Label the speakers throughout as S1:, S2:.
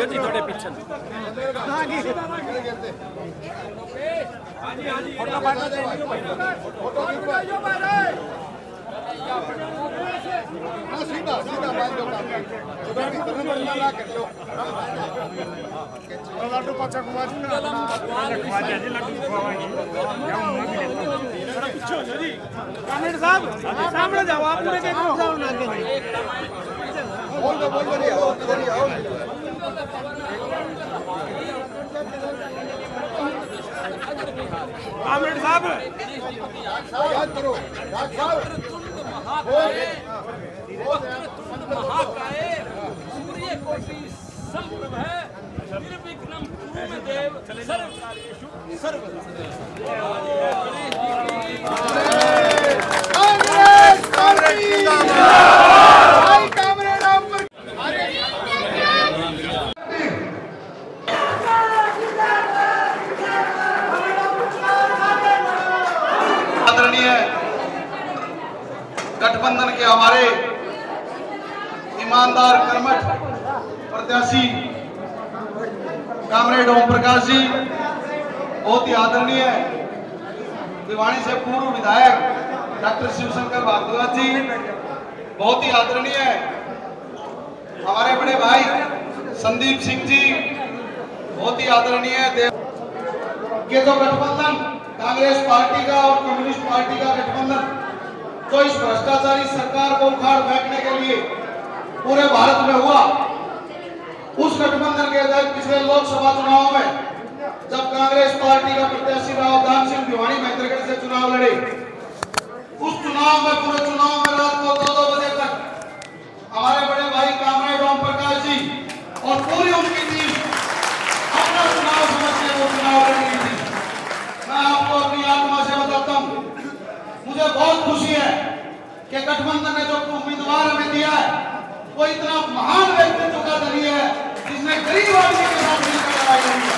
S1: जी थोड़े पीछे
S2: सीधा सीधा लड्डू पचा कुमार साहब सामने जाओ आप पूरे के बोल दो इधर ही आओ कामरेड साहब याद करो
S3: महाकाय सूर्य कोटि संप्रभ निर्विघ्नं कुरु मे देव सर्वकार्येषु सर्वदा।
S2: कांग्रेस पार्टी जिंदाबाद कामरेड
S4: आदरणीय गठबंधन के हमारे ईमानदार कर्मठ प्रत्याशी कामरेड ओम प्रकाश जी, बहुत ही आदरणीय भिवानी से पूर्व विधायक डॉक्टर शिवशंकर भारद्वाज जी, बहुत ही आदरणीय हमारे बड़े भाई संदीप सिंह जी, बहुत ही आदरणीय ये जो गठबंधन कांग्रेस पार्टी का और कम्युनिस्ट पार्टी का गठबंधन जो इस भ्रष्टाचारी सरकार को उखाड़ फेंकने के लिए पूरे भारत में हुआ, उस गठबंधन के तहत पिछले लोकसभा चुनाव में जब कांग्रेस पार्टी का प्रत्याशी रावधान सिंह भिवानी महेंद्रगढ़ से चुनाव लड़े, उस चुनाव में पूरे चुनाव में रात को 2-2 बजे तक हमारे बड़े भाई कामरेड ओम प्रकाश जी और पूरी उनकी टीम अपना चुनाव समझने को चुनाव लड़ रही थी। मैं आपको अपनी आत्मा से बताता हूँ, मुझे बहुत खुशी है कि गठबंधन ने जो उम्मीदवार हमें दिया है वो इतना महान व्यक्तित्व का धनी है जिसने गरीब आदमी के साथ मिलकर लड़ाई लड़ी है।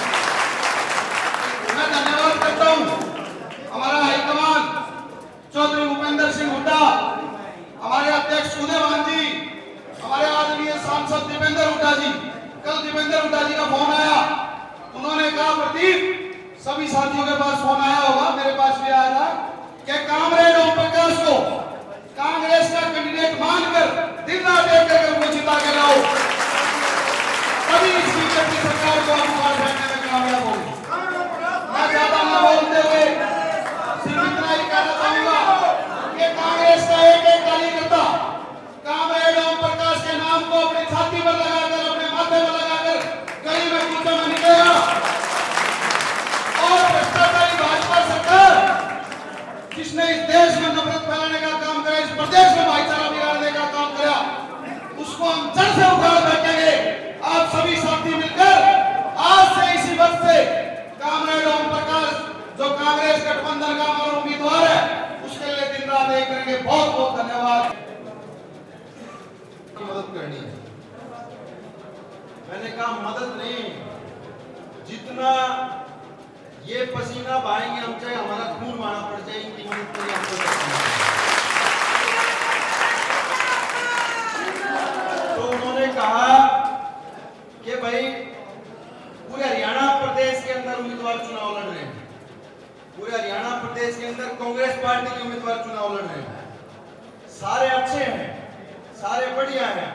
S4: मैं धन्यवाद करता हूँ हमारा हाईकमान चौधरी भूपेंद्र सिंह हुड्डा, हमारे अध्यक्ष उदयवान जी, हमारे आदरणीय सांसद दीपेंद्र हुड्डा जी। कल दीपेंद्र हुड्डा जी का फोन आया, उन्होंने कहा प्रदीप, सभी साथियों के पास फोन आया होगा, मेरे पास भी आया था कि कामरेड ओम प्रकाश को कांग्रेस का कैंडिडेट मानकर दिन रात एक करके उनको जिता के लाओ, तभी इस बीजेपी सरकार को हम उखाड़ फेंकने में कामयाब होंगे। मैं ज्यादा न बोलते हुए सिर्फ इतना ही कहना चाहूंगा कि कांग्रेस का एक एक कार्यकर्ता कामरेड ओम प्रकाश के नाम को अपनी छाती पर लगाकर, अपने माथे पर लगाकर गली में कूचा में निकलेगा और भ्रष्टाचारी भाजपा सरकार जिसने इस देश में नफरत फैलाने का काम करा, इस प्रदेश में भाईचारा बिगाड़ने का काम करा, उसको हम जड़ से उखाड़ फेंकेंगे। आप सभी साथी मिलकर आज से इसी वक्त से कामरेड ओम प्रकाश जो कांग्रेस गठबंधन का हमारा उम्मीदवार है उसके लिए दिन रात एक करेंगे। बहुत बहुत धन्यवाद।
S5: मदद करनी है, मैंने कहा मदद नहीं, जितना ये पसीना बहाएंगे हम, चाहे हमारा खून माना पड़ जाए, इनकी मदद करिए हमको। तो उन्होंने कहा कि भाई पूरे हरियाणा प्रदेश के अंदर उम्मीदवार चुनाव लड़ रहे हैं, पूरे हरियाणा प्रदेश के अंदर कांग्रेस पार्टी के उम्मीदवार चुनाव लड़ रहे हैं, सारे अच्छे हैं, सारे बढ़िया हैं,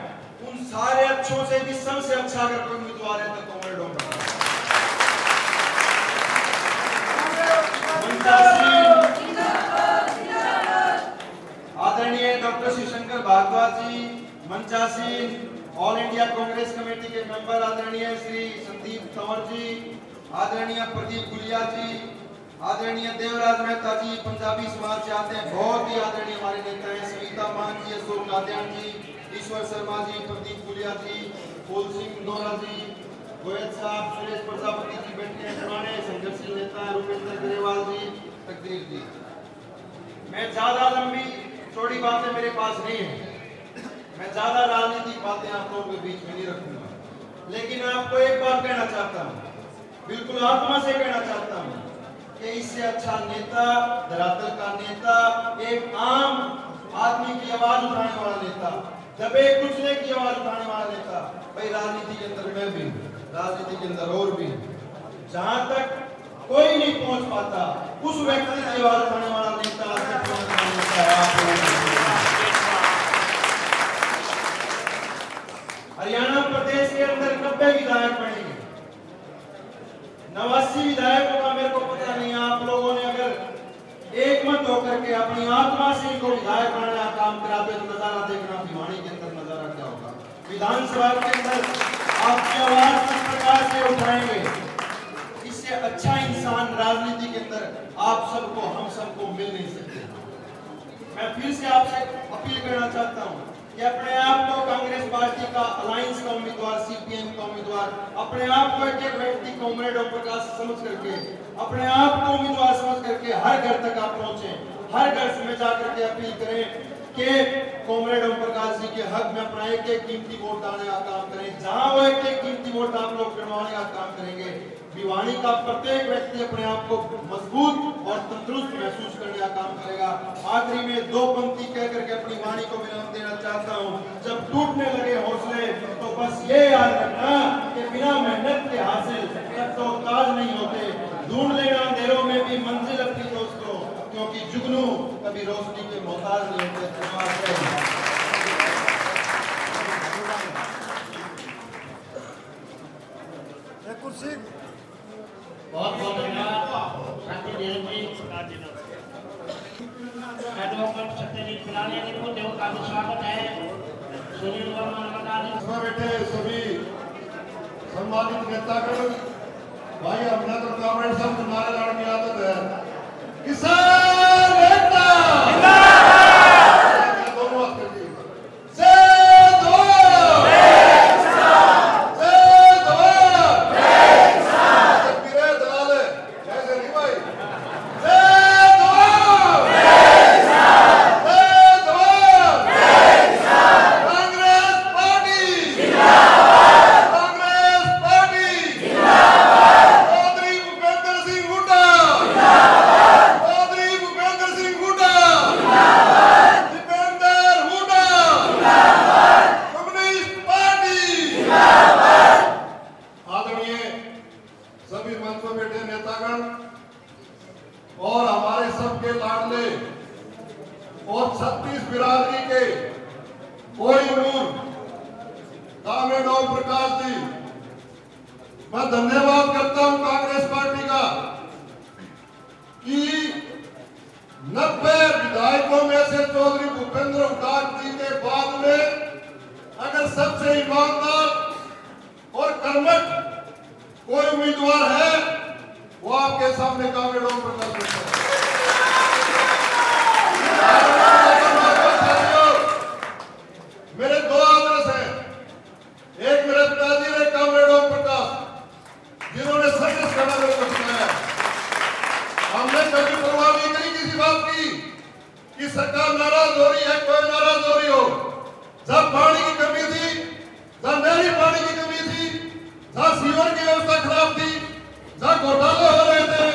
S5: उन सारे अच्छों से भी सबसे अच्छा अगर कोई उम्मीदवार है तो कामरेड ओम प्रकाश। आदरणीय डॉक्टर शिवशंकर भारद्वाज जी, मंचासीन ऑल इंडिया कांग्रेस कमेटी के मेंबर आदरणीय श्री संदीप तंवर जी, आदरणीय प्रदीप गुलिया जी, आदरणीय देवराज मेहता जी, पंजाबी समाज से आते हैं, बहुत ही आदरणीय हमारे नेता हैं, सविता मान जी, अशोक नाद्यान जी, ईश्वर शर्मा जी, प्रदीप गुलिया जी, फूल सिंह नोरा जी, गोयल साहब, सुरेश प्रजापति जी बैठे हैं, पुराने संघर्षशील नेता रूपेंद्र ग्रेवाल जी, तकदीर जी। मैं ज्यादा लंबी चौड़ी बातें मेरे पास नहीं है, मैं ज्यादा राजनीतिक बातें आप लोगों के बीच में नहीं रखूंगा, लेकिन आपको एक बात कहना चाहता हूँ, बिल्कुल आत्मा से कहना चाहता हूँ कि इससे अच्छा नेता, धरातल का नेता, एक आम आदमी की आवाज उठाने वाला नेता, दबे कुचले की आवाज उठाने वाला नेता। भाई राजनीति के अंदर मैं भी, राजनीति के अंदर और भी, जहां तक कोई नहीं पहुंच पाता उस व्यक्ति की आवाज उठाने वाला नेता हरियाणा प्रदेश के अंदर 90 विधायक बनेंगे। 89 विधायकों का मेरे को पता नहीं, आप लोगों ने अगर एक मत होकर के अपनी आत्मा से इनको विधायक बनाने का काम कराते तो नजारा देखना भिवानी के अंदर नजारा क्या होगा। विधानसभा के अंदर आपकी आवाज किस प्रकार से उठाएंगे, इससे अच्छा इंसान राजनीति के अंदर आप सबको, हम सबको मिल नहीं सकते। मैं फिर से आपसे अपील करना चाहता हूं कि अपने आप को कांग्रेस पार्टी का अलायंस का उम्मीदवार, सीपीएम का उम्मीदवार, अपने आप को एक एक व्यक्ति कॉमरेड ओम प्रकाश समझ करके, अपने आप को उम्मीदवार समझ करके हर घर तक आप पहुंचे, हर घर में जाकर के अपील करें कि कॉमरेड ओम प्रकाश जी के हक में अपना एक एक कीमती वोट डालने का काम करें। जहां वो एक एक कीमती वोट आप लोग करवाने का काम करेंगे, भिवानी का प्रत्येक व्यक्ति अपने आप को मजबूत और तंदुरुस्त महसूस करने का काम करेगा। आखिरी में दो पंक्ति कह करके अपनी वाणी को विराम देना चाहता हूँ। जब टूटने लगे हौसले तो बस ये याद रखना कि बिना मेहनत के हासिल तक तो ताज नहीं होते। ढूंढ लेना अंधेरों में भी मंजिल अपनी दोस्तों, क्योंकि जुगनू कभी रोशनी के मोहताज नहीं होते।
S2: कुर्सी
S1: बहुत बहुत धन्यवाद शांति देव जी, एडवोकेट सत्यजीत फिलानी जी को देव का स्वागत है। सुनील वर्मा नगर
S6: बैठे सभी सम्मानित नेतागण, भाई हमने तो कॉमरेड साहब को नारे लाने की आदत है। किसान नेता दोनों हाथ कर दिए। और हमारे सबके लाडले और 36 बिरादरी के कोई नूर कॉमरेड ओम प्रकाश जी, मैं धन्यवाद करता हूं कांग्रेस पार्टी का कि 90 विधायकों में से चौधरी भूपेंद्र हुड्डा जी के बाद में अगर सबसे ईमानदार और कर्मठ कोई उम्मीदवार है वो आपके सामने कॉमरेड ओम प्रकाश जी है। मेरे दो आदर्श हैं, एक मेरे पिताजी ने कॉमरेड ओम प्रकाश जिन्होंने सर्विस करना मेरे को सिखाया। हमने कभी परवाह नहीं करी किसी बात की कि सरकार नाराज हो रही है, कोई नाराज हो रही हो। जब पानी की कमी थी, जब नहरी पानी की कमी थी, जहाँ सीवर की व्यवस्था खराब थी, जहाँ घोटाले हो रहे थे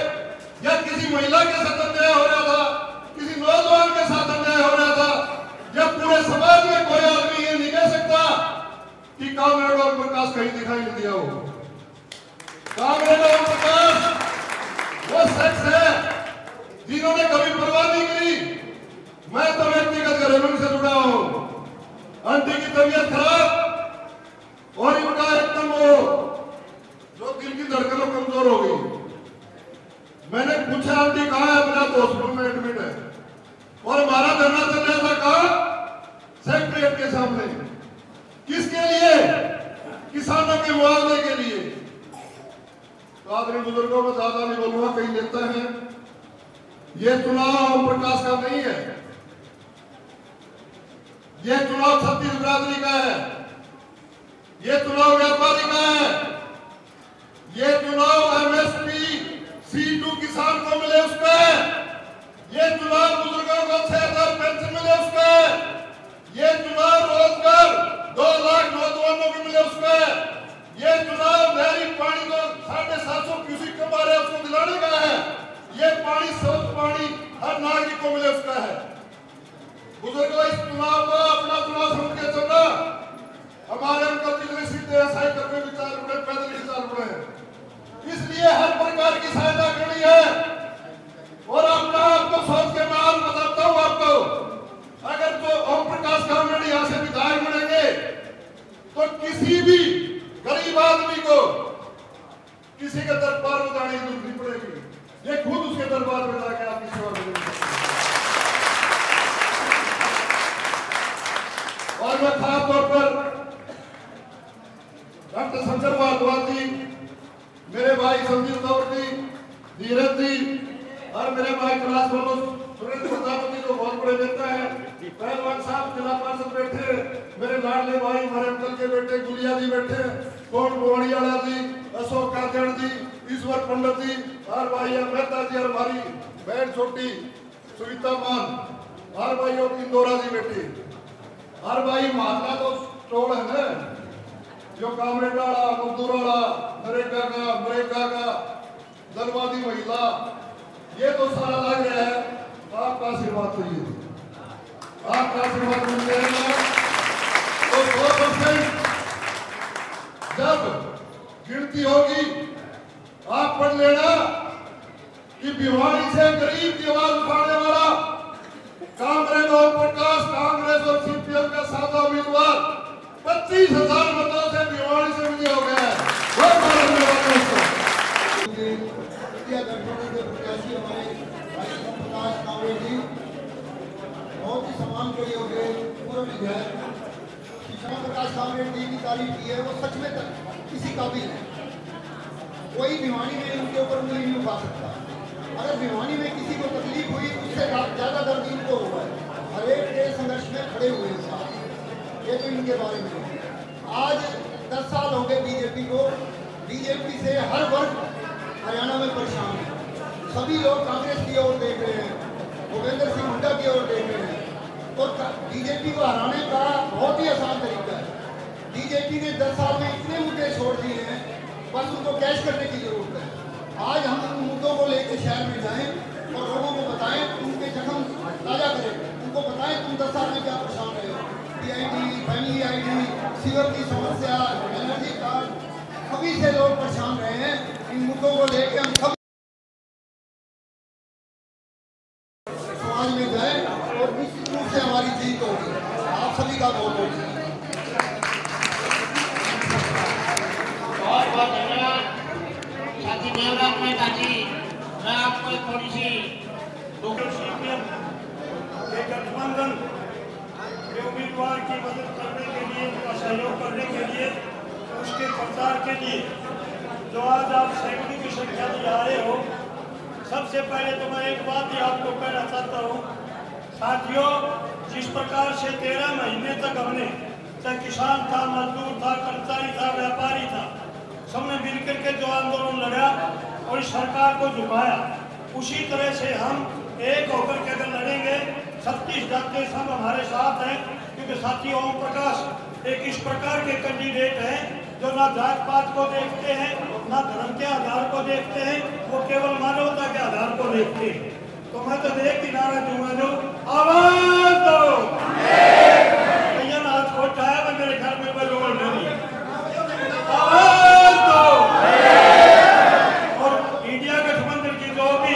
S6: या किसी महिला के साथ अन्याय हो रहा था, किसी नौजवान के साथ अन्याय हो रहा था, या पूरे समाज में कोई आदमी ये नहीं कह सकता कि कॉमरेड ओम प्रकाश कहीं दिखाई नहीं दिया हो। कॉमरेड ओम प्रकाश वो शख्स है जिन्होंने कभी परवाह नहीं करी। मैं तो व्यक्तिगत घरेलू से जुड़ा हूं, आंटी की तबीयत खराब और इनका एकदम वो जो दिल की धड़कनों कमजोर हो गई। मैंने पूछा आंटी कहाँ है, अपना तो हॉस्पिटल में एडमिट है। और हमारा धरना चल रहा था कहाँ, सेक्रेटरीट के सामने। किसके लिए? किसानों के मुआवजे के लिए। तो आदरणीय बुजुर्गों में ज्यादा नहीं बोलूंगा, कई नेता हैं। ये चुनाव ओम प्रकाश का नहीं है, ये चुनाव 36 बिरादरी का है, ये चुनाव व्यापारी का है, ये चुनाव एमएसपी C2 किसान को मिले उसका है, ये चुनाव बुजुर्गों को 6000 पेंशन मिले उसका है, ये चुनाव रोजगार 2 लाख नौजवानों को मिले उसका है, ये चुनाव नहरी पानी को 750 क्यूसेक कमा रहे उसको दिलाने का है, ये पानी स्वच्छ पानी हर नागरिक को मिले उसका है। बुजुर्गों, इस चुनाव को अपना चुनाव समझ के चलना। हमारे अंकल जितने सीधे ऐसा करके विचार उड़े, पैदल विचार उड़े, इसलिए हर प्रकार की सहायता करनी है। और अपना आपको सोच के मैं बताता हूँ आपको, अगर तो ओम प्रकाश कामरेड यहाँ से विधायक बनेंगे तो किसी भी गरीब आदमी को किसी के दरबार में जाने की जरूरत नहीं पड़ेगी, ये खुद उसके दरबार में जाकर आपकी सेवा करेंगे। और मैं खास तौर पर डॉक्टर शंकर भारद्वाज जी, मेरे भाई संदीप तंवर जी, धीरज जी और मेरे भाई कैलाश सुरेंद्र प्रजापति जो बहुत बड़े नेता है, पहलवान साहब जिला पार्षद बैठे, मेरे लाडले भाई हमारे अंकल के बेटे गुलिया जी बैठे, कोट बोवड़ियाला जी, अशोक काजड़ जी, ईश्वर पंडित जी और भाई मेहता जी और हमारी बहन छोटी सुविता मान और भाई इंदौरा जी बेटी और भाई महात्मा तो टोल है ना, जो कामरेड वाला, मजदूर वाला, नरेगा का दलवादी महिला, ये तो सारा लग रहा है। आपका आशीर्वाद चाहिए, आपका आशीर्वाद मिल जाएगा तो 2% जब गिनती होगी आप पढ़ लेना कि भिवानी से गरीब की आवाज उठाने वाला कामरेड ओम प्रकाश, कांग्रेस और सीपीएम का सादा उम्मीदवार 25,000 मतों से भिवानी से विजय हो गया है। बहुत बहुत धन्यवाद दोस्तों।
S2: गठबंधन के प्रत्याशी हमारे भाई ओम प्रकाश कामरेड जी बहुत ही सम्मान के योग्य पूर्व विधायक श्री प्रकाश कामरेड जी की तारीफ की है, वो सच में किसी काबिल है। कोई भिवानी में उनके ऊपर उंगली नहीं उठा सकता। अगर भिवानी में किसी को तकलीफ हुई उससे ज्यादा दर्द इनको हुआ है। हर एक के संघर्ष में खड़े हुए हैं साथ। ये तो इनके बारे में आज 10 साल हो गए बीजेपी को। बीजेपी से हर वर्ग हरियाणा में परेशान है। सभी लोग कांग्रेस की ओर देख रहे हैं, भूपेंद्र सिंह हुड्डा की ओर देख रहे हैं। और बीजेपी को हराने का बहुत ही आसान तरीका है। बीजेपी ने 10 साल में इतने मुद्दे छोड़ दिए हैं, बस उनको कैश करने की जरूरत है। आज हम उन मुद्दों को लेकर शहर में जाएं और लोगों को बताएं, उनके जख्म ताजा करें, उनको बताएं तुम 10 साल में क्या परेशान रहे हो। PID, फैमिली ID, सीवर की समस्या, एनर्जी कार्ड, सभी से लोग परेशान रहे हैं। इन मुद्दों को लेकर हम सब समाज में जाएं और निश्चित रूप से हमारी जीत होगी। आप सभी का बहुत बहुत
S1: धन्यवाद। साथी देवराज मेहता जी, मैं आपको थोड़ी सी
S7: गठबंधन के उम्मीदवार की मदद करने के लिए, उनका सहयोग करने के लिए, उसके प्रचार के लिए जो आज आप सैकड़ों की संख्या में आ रहे हो, सबसे पहले तो मैं एक बात ही आपको कहना चाहता हूँ साथियों, जिस प्रकार से 13 महीने तक हमने, चाहे किसान था, मजदूर था, कर्मचारी था, व्यापारी था, सबने मिलकर के जो आंदोलन लड़ा और इस सरकार को झुकाया, उसी तरह से हम एक होकर के अगर लड़ेंगे, 36 जातीय संघ हमारे साथ हैं। क्योंकि साथी ओम प्रकाश एक इस प्रकार के कैंडिडेट हैं जो ना जात पात को देखते हैं, ना धर्म के आधार को देखते हैं, वो केवल मानवता के आधार को देखते हैं। तो मैं तो देख ही नारा दूंगा, जो आवाज दो भैया ना हाथ को उठाया, मैं मेरे घर में बोल नहीं, आवाज दो। और इंडिया गठबंधन की जो भी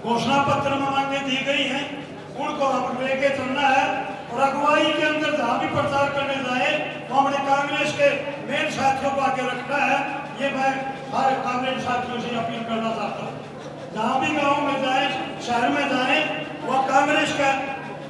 S7: घोषणा पत्र में मांगे दी गई हैं, उनको हम लेके चलना है। और अगुवाई के अंदर जहाँ भी प्रचार करने जाए तो हमने कांग्रेस के मेन साथियों को आगे रखना है। ये मैं सारे कांग्रेस साथियों से अपील करना चाहता हूँ। जहाँ भी गाँव में जाए, शहर में जाए, वह कांग्रेस का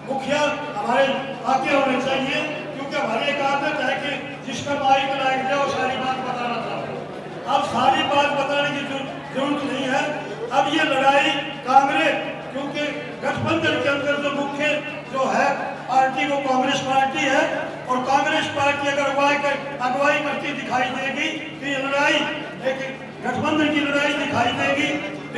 S7: मुखिया हमारे आगे होने चाहिए। क्योंकि हमारी एक आदत है कि जिसका माइक लाइक जाए वो सारी बात बताना चाहते हैं। अब सारी बात बताने की जरूरत नहीं है। अब ये लड़ाई कांग्रेस, क्योंकि गठबंधन के अंदर जो मुख्य जो है पार्टी वो कांग्रेस पार्टी है, और कांग्रेस पार्टी अगर अगुवाई करती दिखाई देगी तो ये लड़ाई एक गठबंधन की लड़ाई दिखाई देगी।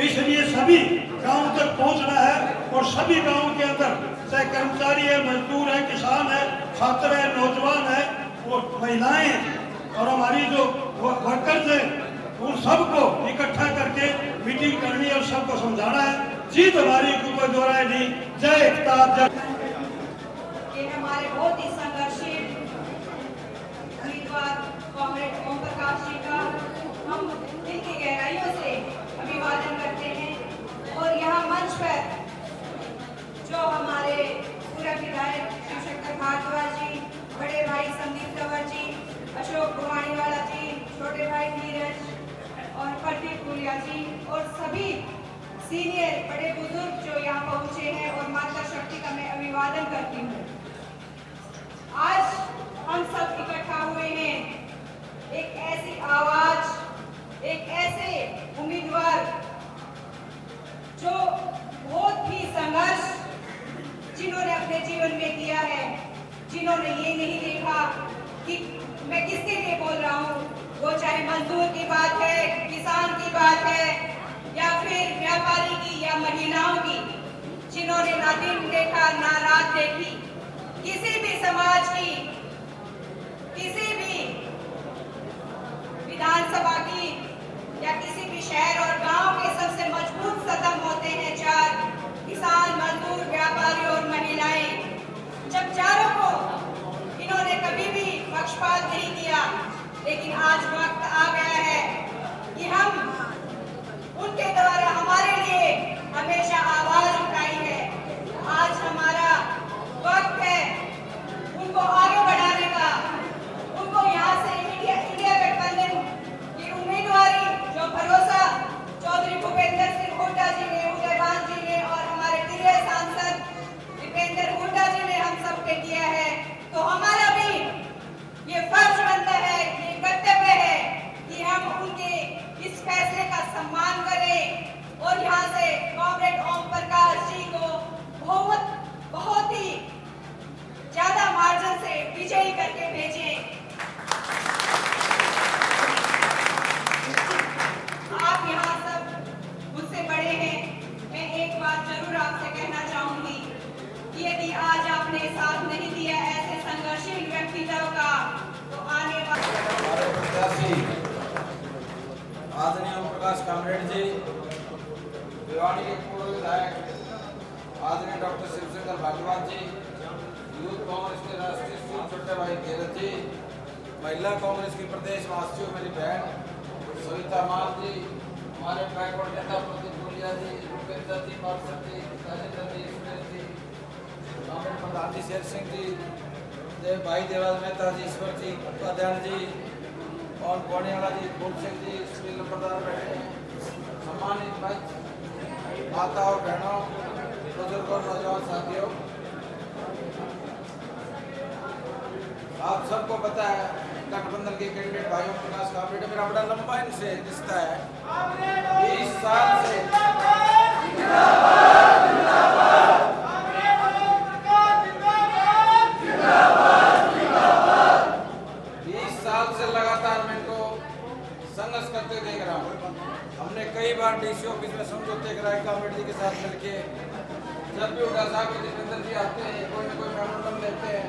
S7: इसलिए सभी गांव तक पहुंचना है और सभी गांव के अंदर, चाहे कर्मचारी है, मजदूर है, किसान है, छात्र है, नौजवान है, वो महिलाएं हैं और हमारी जो वर्कर्स हैं, उन सबको इकट्ठा करके मीटिंग करनी और सबको समझाना है। जीत हमारी कोई दोहराए नहीं। जय एकता जय।
S8: ये हमारे बहुत ही संघर्षशील उम्मीदवार कॉमरेड ओम प्रकाश जी का हम दिल की गहराइयों से अभिवादन करते हैं। और यहाँ मंच पर जो हमारे पूर्व विधायक शिवशंकर भारद्वाज जी, बड़े भाई संदीप तंवर जी, अशोक गुवाणीवाला जी, छोटे भाई नीरज और प्रदीप गुलिया जी और सभी सीनियर बड़े बुजुर्ग जो यहाँ पहुँचे हैं और माता शक्ति का मैं अभिवादन करती हूँ। आज हम सब इकट्ठा हुए हैं एक ऐसी आवाज, एक ऐसे उम्मीदवार जो बहुत ही संघर्ष जिन्होंने अपने जीवन में किया है, जिन्होंने ये नहीं देखा कि मैं किसके लिए बोल रहा हूँ, वो चाहे मजदूर की बात है, किसान की बात है या फिर व्यापारी की या महिलाओं की, जिन्होंने ना दिन देखा ना रात देखी, किसी भी समाज की, किसी भी विधानसभा की या किसी भी शहर और गांव के सबसे मजबूत सदम होते हैं चार: किसान, मजदूर, व्यापारी और महिलाएं। जब चारों को इन्होंने कभी भी पक्षपात नहीं किया, लेकिन आज वक्त आ गया है कि हम उनके द्वारा हमारे लिए हमेशा आवाज उठाई है। आज हमारा वक्त है उनको आगे बढ़ाने का, उनको यहाँ से इंडिया गठबंधन की उम्मीदवारी जो भरोसा चौधरी भूपेंद्र सिंह हुड्डा जी ने, उदयभान जी ने और हमारे प्रिय सांसद दीपेंद्र हुड्डा जी ने हम सब पे किया है, तो हमारा भी ये फर्ज बनता है, ये कर्तव्य है कि हम उनके इस फैसले का सम्मान करें और यहाँ से कॉमरेड ओम प्रकाश जी को बहुत ही ज्यादा मार्जिन से विजयी करके भेजें। आप यहाँ सब मुझसे बड़े हैं, मैं एक बात जरूर आपसे कहना चाहूंगी कि यदि आज आपने साथ नहीं दिया ऐसे संघर्षशील व्यक्तित्व का, तो आने वाले
S5: आदरणीय ओम प्रकाश कामरेड जी, भिवानी के पूर्व विधायक आदरणीय डॉक्टर शिवशंकर भारद्वाज जी, यूथ कांग्रेस के राष्ट्रीय सचिव छोटे भाई नीरज जी, महिला कांग्रेस की प्रदेश महासचिव मेरी बहन सविता मान जी, हमारे बैकवर्ड नेता प्रदीप गुलिया जी, भूपेंद्र जी, पार्षद जी, राजेंद्र जी, सुरेश जी, कांग्रेस प्रधान जी शेर सिंह जी, भाई देवाल मेहता जी, ईश्वर जी, उपाध्याय जी और गोणीवाला जी, फूल सिंह जी, सुनील प्रधान बैठे हैं। सम्मानित मंच, माता और बहनों, बुजुर्ग और नौजवान साथियों, आप सबको पता है गठबंधन के कैंडिडेट भाइयों प्रकाश कामरेड मेरा बड़ा लंबा इनसे रिश्ता है। 20 साल से 20 साल से लगातार मैं इनको संघर्ष करते देख रहा हूँ। हमने कई बार डीसी ऑफिस में समझौते कराए कामरेड जी के साथ मिलके। जब भी उठा साहब दीपेंद्र जी आते हैं, कोई न कोई मेमोरेंडम लेते हैं।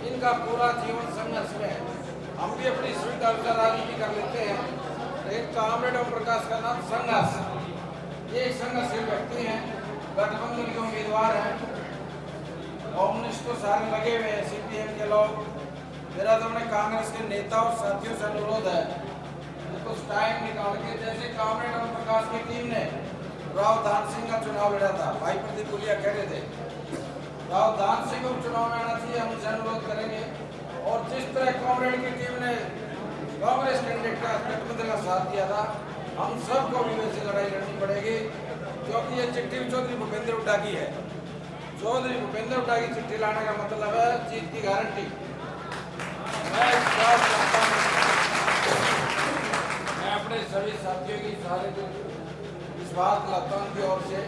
S5: इनका पूरा जीवन संघर्ष में है। हम भी अपनी सुविधा अनुसार राजनीति कर लेते हैं, लेकिन कामरेड ओम प्रकाश का नाम संघर्ष। ये एक संघर्षशील व्यक्ति हैं, गठबंधन के उम्मीदवार हैं, कम्युनिस्ट को सारे लगे हुए हैं, सीपीएम के लोग। मेरा तो अपने कांग्रेस के नेता और साथियों से अनुरोध है कि कुछ टाइम निकाल के, जैसे कामरेड ओम प्रकाश की टीम ने राव धान सिंह का चुनाव लड़ा था, भाई प्रदीप गुलिया कह रहे थे राव धान सिंह को चुनाव में आना चाहिए, हम उनसे अनुरोध करेंगे। और जिस तरह कांग्रेस की टीम ने कांग्रेस कैंडिडेट का गठबंधन का साथ दिया था, हम सबको भी वैसे लड़ाई लड़नी पड़ेगी, क्योंकि ये चिट्ठी चौधरी भूपेंद्र हुड्डा की है। चौधरी भूपेंद्र हुड्डा की चिट्ठी लाने का मतलब है जीत की गारंटी। मैं अपने सभी साथियों की सारे विश्वास लाता हूँ उनकी ओर से।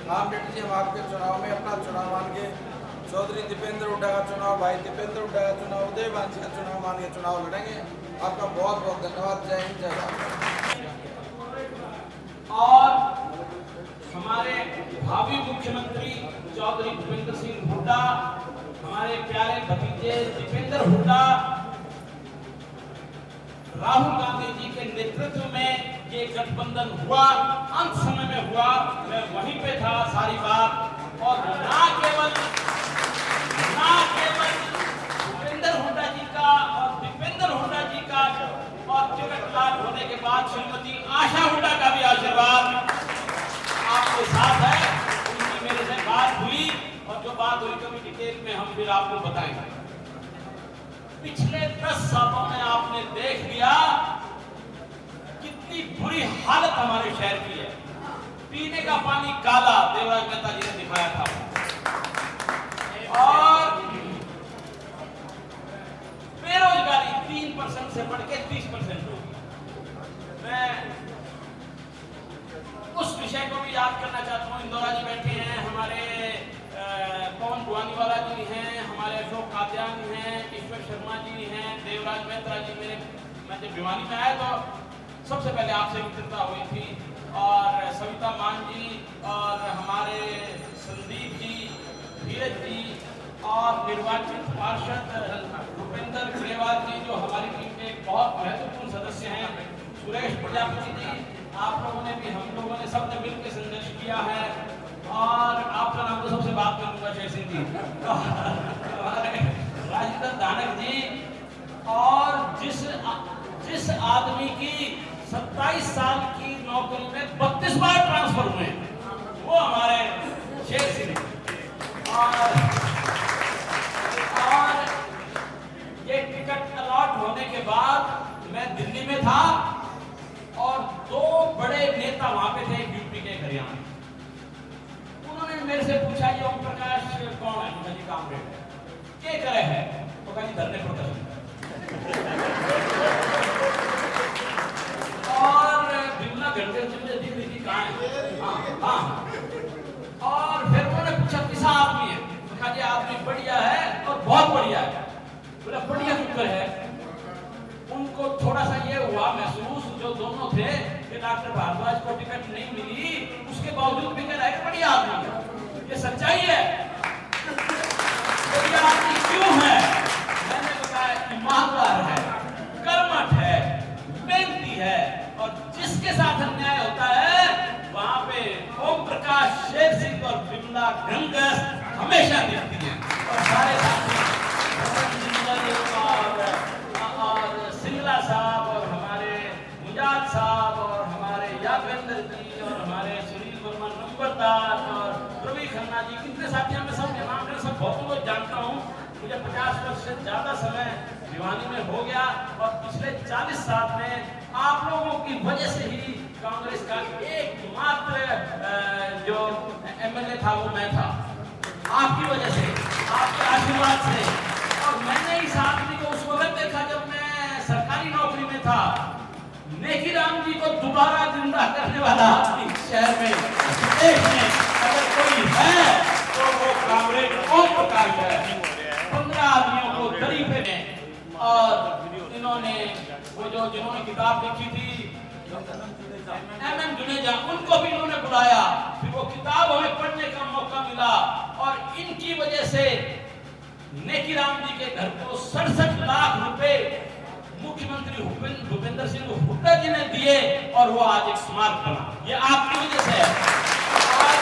S5: कामरेड जी, हम आपके चुनाव में अपना चुनाव मान के, चौधरी दीपेंद्र हुड्डा का चुनाव, भाई दीपेंद्र हुड्डा का चुनाव, उदयभान जी का चुनाव मान के चुनाव लड़ेंगे। आपका बहुत बहुत धन्यवाद। जय हिंद, जय भारत।
S3: और हमारे भावी मुख्यमंत्री चौधरी भूपेंद्र सिंह हुड्डा, हमारे प्यारे भतीजे दीपेंद्र हुड्डा, राहुल गांधी जी के नेतृत्व में ये गठबंधन हुआ, अंत समय में हुआ, मैं वहीं पे था सारी बात। और ना केवल भूपेंद्र हुड्डा जी का और दीपेंद्र हुड्डा जी का और टिकट लाभ होने के बाद श्रीमती आशा हुड्डा का भी आशीर्वाद आपके साथ है। उनकी मेरे से बात हुई और जो बात हुई कभी डिटेल में हम फिर आपको बताएंगे। पिछले 10 सालों में आपने देख लिया कितनी बुरी हालत हमारे शहर की है। पीने का पानी काला, देवराज मेहता जी ने दिखाया था। और बेरोजगारी 3% से बढ़ के 30% हो गई। मैं उस विषय को भी याद करना चाहता हूँ। इंदौरा जी बैठे हैं, हमारे पवन गुआनीवाला जी हैं, हमारे अशोक कात्यायन हैं, ईश्वर शर्मा जी हैं, देवराज मेहता जी। मैं जब भिवानी में आया तो सबसे पहले आपसे मित्रता हुई थी। और सविता मान जी और हमारे संदीप जी, धीरज जी और निर्वाचित पार्षद भूपेंद्र ग्रेवाल जी जो हमारी टीम के एक बहुत महत्वपूर्ण सदस्य हैं, सुरेश प्रजापति जी, आप लोगों ने भी, हम लोगों ने सबने मिलकर संघर्ष किया है। और आपका नाम तो सबसे बात करूंगा, शेर सिंह जी, राजेंद्र दानक जी। और जिस आदमी की 27 साल की नौकरी में 32 बार ट्रांसफर हुए वो हमारे शेर सिंह। और ये टिकट अलॉट होने के बाद मैं दिल्ली में था और 2 बड़े नेता वहां पे थे, यूपी के, हरियाणा। उन्होंने मेरे से पूछा ये ओम प्रकाश कौन है? मुझे कामरेड है, क्या करे है? तो कहा धरने प्रदर्शन। और बिमला घंटे से मुझे दिख रही थी कहाँ है। हाँ। और फिर उन्होंने पूछा किसा आदमी है? कहा जी आदमी बढ़िया है और बहुत बढ़िया है। बोला बढ़िया शुक्र है। उनको थोड़ा सा ये हुआ महसूस, जो दोनों थे, कि डॉक्टर भारद्वाज को टिकट नहीं मिली, उसके बावजूद भी कह रहा है बढ़िया आदमी है। ये सच्चाई है। बढ़िया आदमी क्यों है? मैंने बताया ईमानदार है, कर्मठ है, मेहनती है, और जिसके साथ अन्याय होता है वहां पे ओम प्रकाश, शेर सिंह और बिमला गंगस हमेशा दिखती है। और सारे साथी और सिंगला साहब और हमारे मुजाद साहब और हमारे यादवेंद्र जी और हमारे सुनील वर्मा नंबरदार और रवि खन्ना जी, कितने साथियों में सबके नाम है, सब बहुतों को जानता हूँ। मुझे 50 वर्ष से ज्यादा समय भिवानी में हो गया और पिछले 40 साल में आप लोगों की वजह से ही कांग्रेस का एकमात्र जो एमएलए था वो मैं था। आपकी वजह से, आपके आशीर्वाद से। और मैंने इस आदमी को उस वक्त देखा जब मैं सरकारी नौकरी में था। नेकी राम जी को दोबारा जिंदा करने वाला आदमी शहर में, देश में अगर कोई है तो वो कांग्रेस ओम प्रकाश है। 15 आदमियों को तरीफे में, और इन्होंने वो जो जिन्होंने किताब लिखी थी MM जुनेजा, उनको भी इन्होंने बुलाया। फिर वो किताब हमें पढ़ने का मौका मिला और इनकी वजह से नेकी राम जी के घर को 67 लाख रुपए मुख्यमंत्री भूपेंद्र सिंह हुड्डा जी ने दिए और वो आज एक स्मारक बना। ये आपकी वजह से है। आज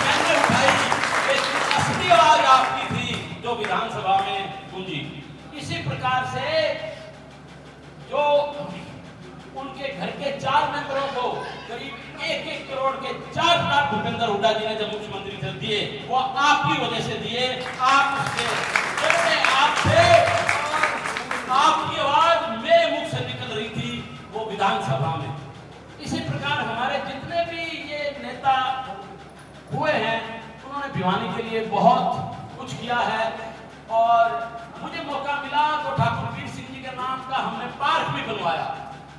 S3: मैंने उठाई, लेकिन असली आवाज आपकी थी जो विधानसभा में गूंजी। इसी प्रकार से जो उनके घर के 4 मेंबरों को करीब 1-1 करोड़ के 4 लाख भूपेंद्र हुड्डा जी ने जब मुख्यमंत्री थे दिए, वो आपकी वजह से दिए। आप उसके आप थे और आपकी आवाज मेरे मुख से निकल रही थी वो विधानसभा में। इसी प्रकार हमारे जितने भी ये नेता हुए हैं उन्होंने भिवानी के लिए बहुत कुछ किया है। और मुझे मौका मिला तो ठाकुर वीर सिंह जी के नाम का हमने पार्क भी बनवाया,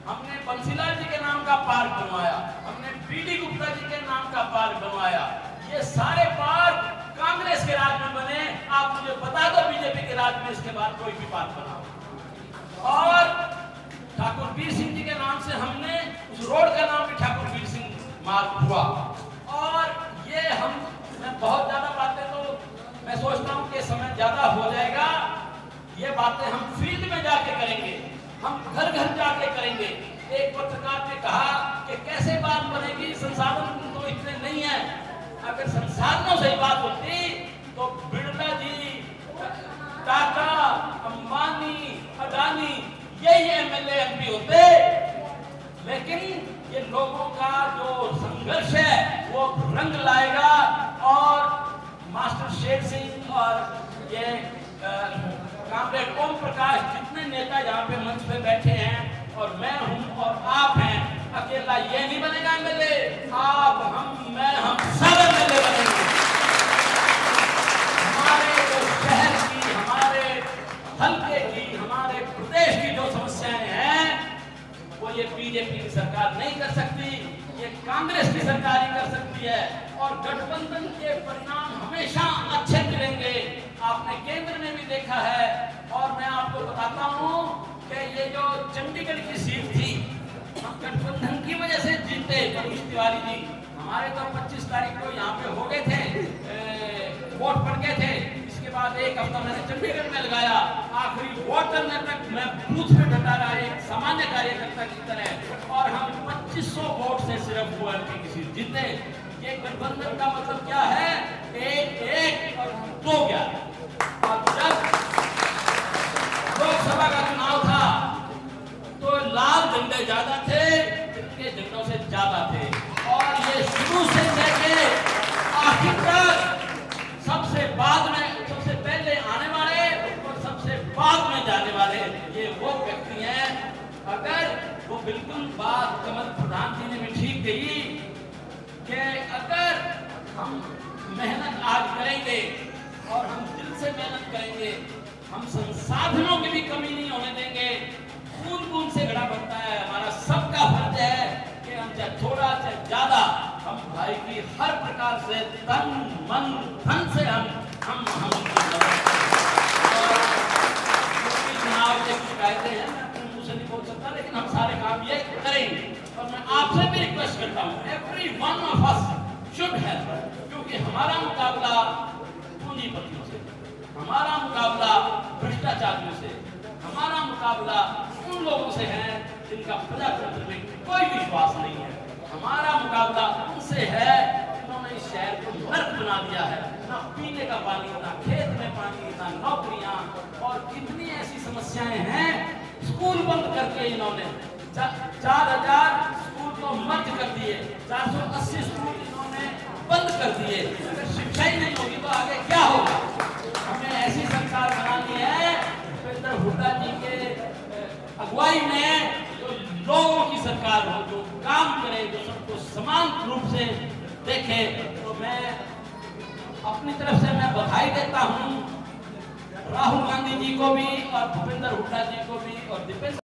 S3: हमने बंसीलाल जी के नाम का पार्क बनवाया, हमने बीडी गुप्ता जी के नाम का पार्क बनवाया। ये सारे पार्क कांग्रेस के राज में बने। आप मुझे बता दो बीजेपी के राज में इसके बाद कोई भी पार्क बना। और ठाकुर वीर सिंह जी के नाम से हमने उस रोड का नाम भी ठाकुर वीर सिंह मार्ग हुआ। और ये मैं बहुत ज्यादा बातें तो मैं सोचता हूँ कि समय ज्यादा हो जाएगा। ये बातें हम फील्ड में जाके करेंगे, हम घर घर जाके करेंगे। एक पत्रकार ने कहा कि कैसे बात बनेगी, संसाधन तो इतने नहीं है। अगर संसाधनों से बात होती तो बिरला जी, टाटा, अंबानी, अडानी यही एमएलए एमपी होते। लेकिन ये लोगों का जो संघर्ष है वो रंग लाएगा और मास्टर शेर सिंह और ये कॉमरेड ओम प्रकाश जितने नेता यहाँ पे मंच पे बैठे हैं और मैं हूँ और आप हैं, अकेला ये नहीं बनेगा एमएलए, आप, हम, मैं, हम सब एमएलए बनेंगे। हमारे जो शहर की, हमारे हल्के की, हमारे प्रदेश की जो समस्याएं हैं वो ये बीजेपी की सरकार नहीं कर सकती, ये कांग्रेस की सरकार ही कर सकती है। और गठबंधन के परिणाम हमेशा अच्छे मिलेंगे, आपने केंद्र में भी देखा है। और मैं आपको बताता हूँ कि ये जो चंडीगढ़ की सीट थी, हम गठबंधन की वजह से जीते। मनीष तिवारी जी हमारे तो 25 तारीख को यहाँ पे हो गए थे, वोट पड़ गए थे। इसके बाद एक हफ्ता मैंने चंडीगढ़ में लगाया, आखिरी वोट करने तक मैं बूथ पे डटा रहा, एक सामान्य कार्यकर्ता की तरह। और हम 2500 वोट से सिर्फ वो एमपी की सीट जीते। ये गठबंधन का मतलब क्या है? एक और 2-11। और जब लोकसभा का चुनाव था तो लाल झंडे ज्यादा थे, इनके झंडों से ज्यादा थे। और ये शुरू से लेके आखिर तक सबसे बाद में, सबसे पहले आने वाले और सबसे बाद में जाने वाले ये वो व्यक्ति हैं। अगर वो बिल्कुल बात कमल प्रधान जी ने भी ठीक कही कि अगर हम मेहनत आज करेंगे और हम दिल से मेहनत करेंगे, हम संसाधनों की भी कमी नहीं होने देंगे। बूंद बूंद से घड़ा बनता है, हमारा सबका फर्ज है कि हम चाहे थोड़ा चाहे ज्यादा, हम भाई की हर प्रकार से तन मन धन से हम चुनाव के शिकायतें हैं, मैं अपने मुंह से नहीं बोल सकता, लेकिन हम सारे काम ये करेंगे। और मैं आपसे भी रिक्वेस्ट करता हूँ, every one of us should help, क्योंकि हमारा मुकाबला पूंजीपतियों से, हमारा मुकाबला भ्रष्टाचारियों से, हमारा मुकाबला उन लोगों से है जिनका प्रजातंत्र में कोई विश्वास नहीं है। हमारा मुकाबला उनसे है जिन्होंने इस शहर को नर्क बना दिया है, ना पीने का पानी, ना खेत में पानी, ना नौकरियां, और कितनी ऐसी समस्याएं हैं। स्कूल बंद करके इन्होंने 4000 स्कूल तो मर्ज कर दिए, 480 स्कूल इन्होंने बंद कर दिए। अगर शिक्षा ही नहीं होगी तो आगे क्या होगा? हमें ऐसी सरकार बनानी है भूपेंद्र हुड्डा जी के अगुवाई में, जो लोगों की सरकार हो, जो काम करे, जो सबको समान रूप से देखे। तो मैं अपनी तरफ से मैं बधाई देता हूँ राहुल गांधी जी को भी और भूपेंद्र हुड्डा जी को भी और दीपेंद्र